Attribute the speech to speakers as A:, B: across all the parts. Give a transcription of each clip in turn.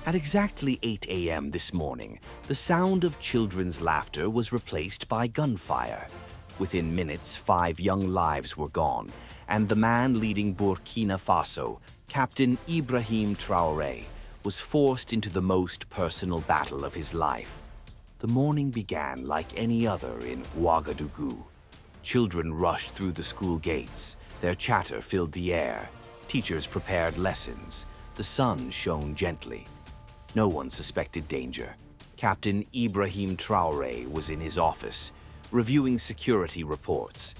A: At exactly 8 a.m. this morning, the sound of children's laughter was replaced by gunfire. Within minutes, 5 young lives were gone, and the man leading Burkina Faso, Captain Ibrahim Traoré, was forced into the most personal battle of his life. The morning began like any other in Ouagadougou. Children rushed through the school gates. Their chatter filled the air. Teachers prepared lessons. The sun shone gently. No one suspected danger. Captain Ibrahim Traoré was in his office, reviewing security reports.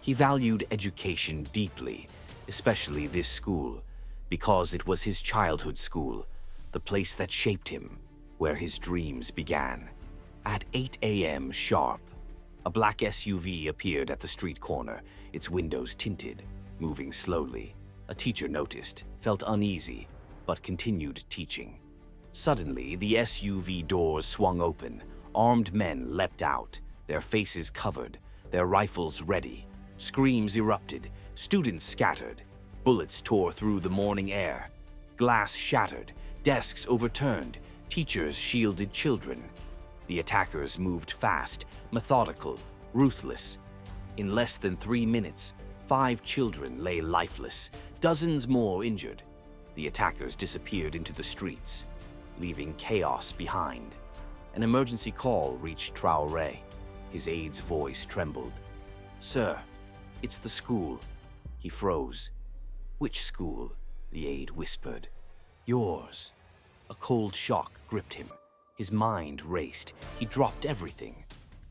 A: He valued education deeply, especially this school, because it was his childhood school, the place that shaped him, where his dreams began. At 8 a.m. sharp, a black SUV appeared at the street corner, its windows tinted, moving slowly. A teacher noticed, felt uneasy, but continued teaching. Suddenly, the SUV doors swung open. Armed men leapt out, their faces covered, their rifles ready. Screams erupted, students scattered. Bullets tore through the morning air. Glass shattered, desks overturned, teachers shielded children. The attackers moved fast, methodical, ruthless. In less than 3 minutes, 5 children lay lifeless, dozens more injured. The attackers disappeared into the streets, leaving chaos behind. An emergency call reached Traoré. His aide's voice trembled. "Sir, it's the school." He froze. "Which school?" the aide whispered. "Yours." A cold shock gripped him. His mind raced. He dropped everything,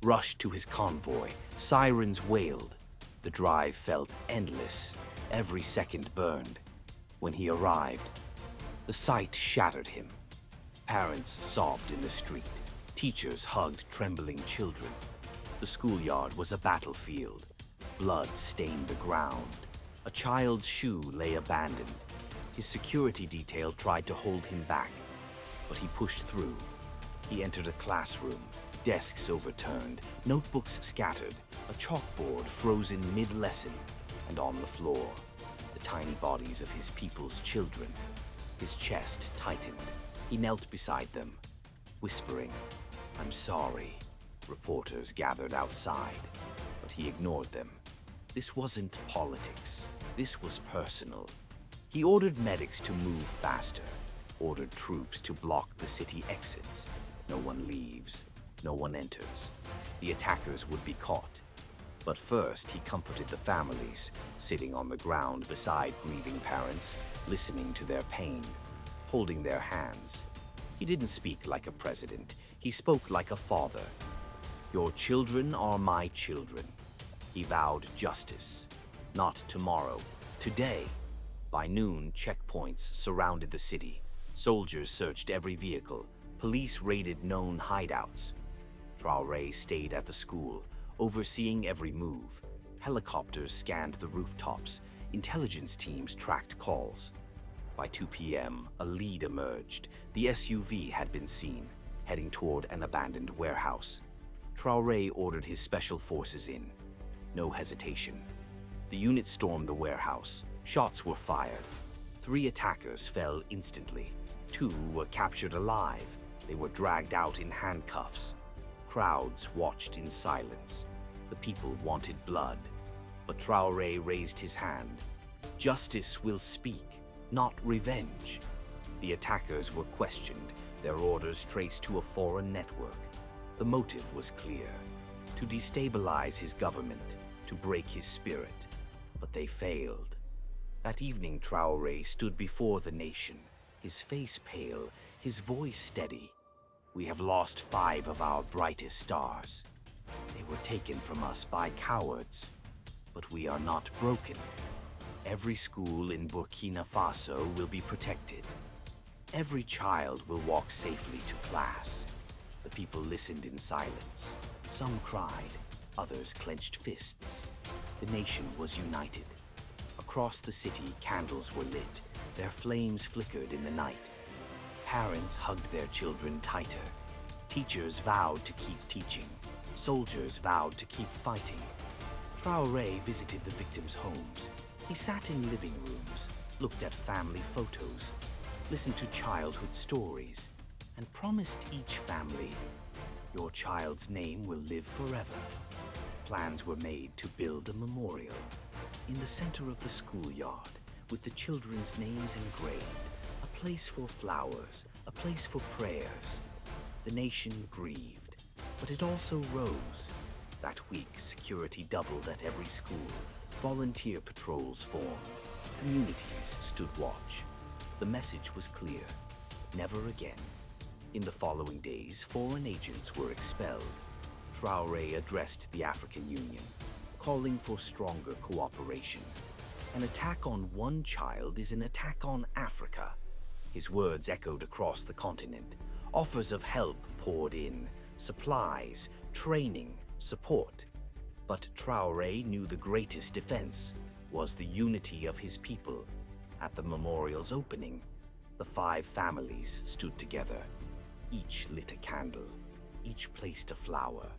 A: rushed to his convoy. Sirens wailed. The drive felt endless. Every second burned. When he arrived, the sight shattered him. Parents sobbed in the street. Teachers hugged trembling children. The schoolyard was a battlefield. Blood stained the ground. A child's shoe lay abandoned. His security detail tried to hold him back, but he pushed through. He entered a classroom, desks overturned, notebooks scattered, a chalkboard frozen mid-lesson, and on the floor, the tiny bodies of his people's children. His chest tightened. He knelt beside them, whispering, "I'm sorry." Reporters gathered outside, but he ignored them. This wasn't politics. This was personal. He ordered medics to move faster, ordered troops to block the city exits. No one leaves, no one enters. The attackers would be caught. But first, he comforted the families, sitting on the ground beside grieving parents, listening to their pain, holding their hands. He didn't speak like a president. He spoke like a father. "Your children are my children." He vowed justice. Not tomorrow, today. By noon, checkpoints surrounded the city. Soldiers searched every vehicle. Police raided known hideouts. Traoré stayed at the school, overseeing every move. Helicopters scanned the rooftops. Intelligence teams tracked calls. By 2 p.m., a lead emerged. The SUV had been seen, heading toward an abandoned warehouse. Traoré ordered his special forces in. No hesitation. The unit stormed the warehouse. Shots were fired. 3 attackers fell instantly. 2 were captured alive. They were dragged out in handcuffs. Crowds watched in silence. The people wanted blood. But Traoré raised his hand. "Justice will speak, not revenge." The attackers were questioned, their orders traced to a foreign network. The motive was clear: to destabilize his government, to break his spirit. But they failed. That evening, Traoré stood before the nation, his face pale, his voice steady. "We have lost 5 of our brightest stars. They were taken from us by cowards, but we are not broken. Every school in Burkina Faso will be protected. Every child will walk safely to class." The people listened in silence. Some cried, others clenched fists. The nation was united. Across the city, candles were lit. Their flames flickered in the night. Parents hugged their children tighter. Teachers vowed to keep teaching. Soldiers vowed to keep fighting. Traoré visited the victims' homes. He sat in living rooms, looked at family photos. listened to childhood stories, and promised each family, "Your child's name will live forever." Plans were made to build a memorial in the center of the schoolyard with the children's names engraved, a place for flowers, a place for prayers. The nation grieved, but it also rose. That week, security doubled at every school. Volunteer patrols formed. Communities stood watch. The message was clear: never again. In the following days, foreign agents were expelled. Traoré addressed the African Union, calling for stronger cooperation. An attack on one child is an attack on Africa. His words echoed across the continent. Offers of help poured in, supplies, training, support. But Traoré knew the greatest defense was the unity of his people. At the memorial's opening, the 5 families stood together. Each lit a candle, each placed a flower.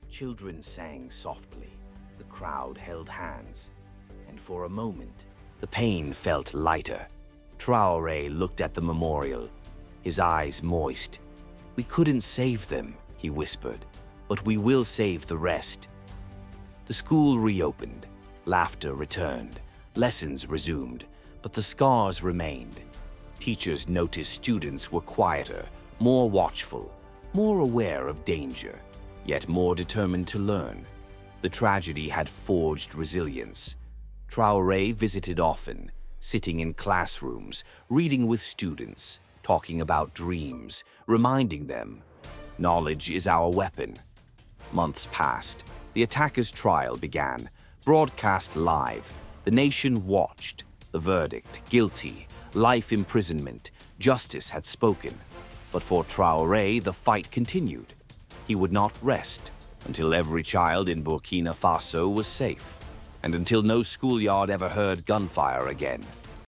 A: Children sang softly, the crowd held hands, and for a moment, the pain felt lighter. Traoré looked at the memorial, his eyes moist. "We couldn't save them," he whispered, "but we will save the rest." The school reopened, laughter returned, lessons resumed, but the scars remained. Teachers noticed students were quieter, more watchful, more aware of danger, yet more determined to learn. The tragedy had forged resilience. Traoré visited often, sitting in classrooms, reading with students, talking about dreams, reminding them, "Knowledge is our weapon." Months passed. The attacker's trial began, broadcast live. The nation watched. The verdict: guilty, life imprisonment. Justice had spoken. But for Traoré, the fight continued. He would not rest until every child in Burkina Faso was safe, and until no schoolyard ever heard gunfire again.